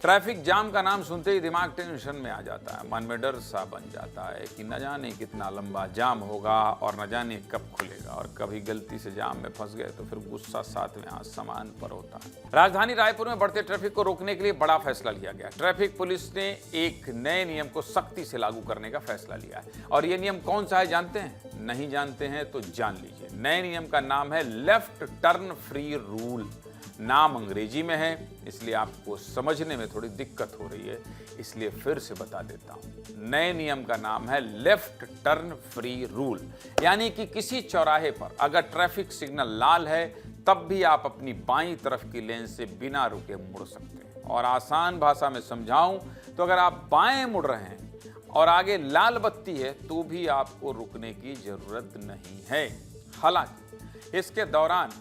Traffic jam का नाम सुनते ही दिमाग टेंशन में आ जाता है, मन में डर सा बन जाता है कि न जाने कितना लंबा जाम होगा और न जाने कब खुलेगा, और कभी गलती से जाम में फंस गए तो फिर गुस्सा साथ में आसमान पर होता है। राजधानी रायपुर में बढ़ते ट्रैफिक को रोकने के लिए बड़ा फैसला लिया गया। ट्रैफिक पुलिस ने एक नए नियम को सख्ती से लागू करने का फैसला लिया है, और ये नियम कौन सा है जानते हैं? नहीं जानते हैं तो जान लीजिए। नए नियम का नाम है लेफ्ट टर्न फ्री रूल। नाम अंग्रेजी में है, इसलिए आपको समझने में थोड़ी दिक्कत हो रही है, इसलिए फिर से बता देता हूं। नए नियम का नाम है लेफ्ट टर्न फ्री रूल, यानी कि किसी चौराहे पर अगर ट्रैफिक सिग्नल लाल है तब भी आप अपनी बाईं तरफ की लेन से बिना रुके मुड़ सकते हैं। और आसान भाषा में समझाऊं तो अगर आप बाएं मुड़ रहे हैं और आगे लाल बत्ती है तो भी आपको रुकने की जरूरत नहीं है। हालांकि इसके दौरान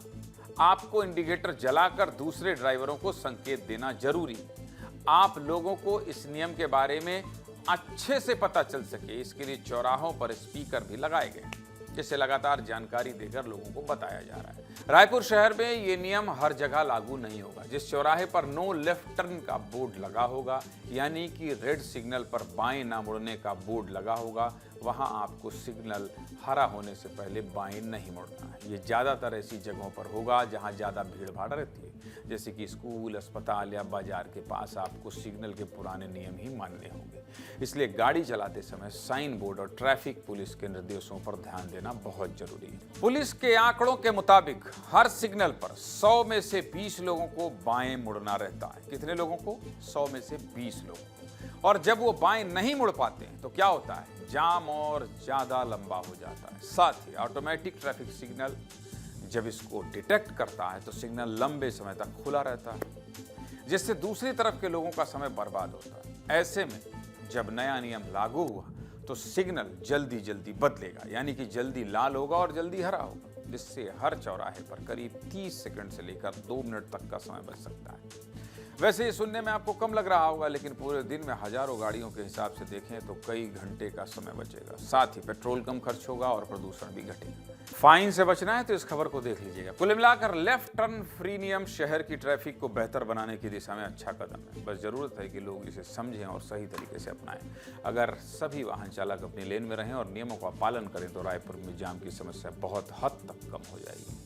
आपको इंडिकेटर जलाकर दूसरे ड्राइवरों को संकेत देना जरूरी है। आप लोगों को इस नियम के बारे में अच्छे से पता चल सके, इसके लिए चौराहों पर स्पीकर भी लगाए गए, जिससे लगातार जानकारी देकर लोगों को बताया जा रहा है। रायपुर शहर में ये नियम हर जगह लागू नहीं होगा। जिस चौराहे पर नो लेफ्ट टर्न का बोर्ड लगा होगा, यानी कि रेड सिग्नल पर बाएं ना मुड़ने का बोर्ड लगा होगा, वहां आपको सिग्नल हरा होने से पहले बाएं नहीं मुड़ना है। ये ज़्यादातर ऐसी जगहों पर होगा जहां ज़्यादा भीड़ भाड़ रहती है, जैसे कि स्कूल, अस्पताल या बाजार के पास आपको सिग्नल के पुराने नियम ही मानने होंगे। इसलिए गाड़ी चलाते समय साइन बोर्ड और ट्रैफिक पुलिस के निर्देशों पर ध्यान देना बहुत जरूरी है। पुलिस के आंकड़ों के मुताबिक हर सिग्नल पर 100 में से 20 लोगों को बाएं मुड़ना रहता है। कितने लोगों को? 100 में से 20 लोगों को। और जब वो बाएं नहीं मुड़ पाते हैं तो क्या होता है? जाम और ज्यादा लंबा हो जाता है। साथ ही ऑटोमेटिक ट्रैफिक सिग्नल जब इसको डिटेक्ट करता है तो सिग्नल लंबे समय तक खुला रहता है, जिससे दूसरी तरफ के लोगों का समय बर्बाद होता है। ऐसे में जब नया नियम लागू हुआ तो सिग्नल जल्दी जल्दी बदलेगा, यानी कि जल्दी लाल होगा और जल्दी हरा होगा, जिससे हर चौराहे पर करीब 30 सेकंड से लेकर 2 मिनट तक का समय बच सकता है। वैसे ये सुनने में आपको कम लग रहा होगा, लेकिन पूरे दिन में हजारों गाड़ियों के हिसाब से देखें तो कई घंटे का समय बचेगा। साथ ही पेट्रोल कम खर्च होगा और प्रदूषण भी घटेगा। फाइन से बचना है तो इस खबर को देख लीजिएगा। कुल मिलाकर लेफ्ट टर्न फ्री नियम शहर की ट्रैफिक को बेहतर बनाने की दिशा में अच्छा कदम है। बस जरूरत है कि लोग इसे समझें और सही तरीके से अपनाएं। अगर सभी वाहन चालक अपनी लेन में रहें और नियमों का पालन करें तो रायपुर में जाम की समस्या बहुत हद तक कम हो जाएगी।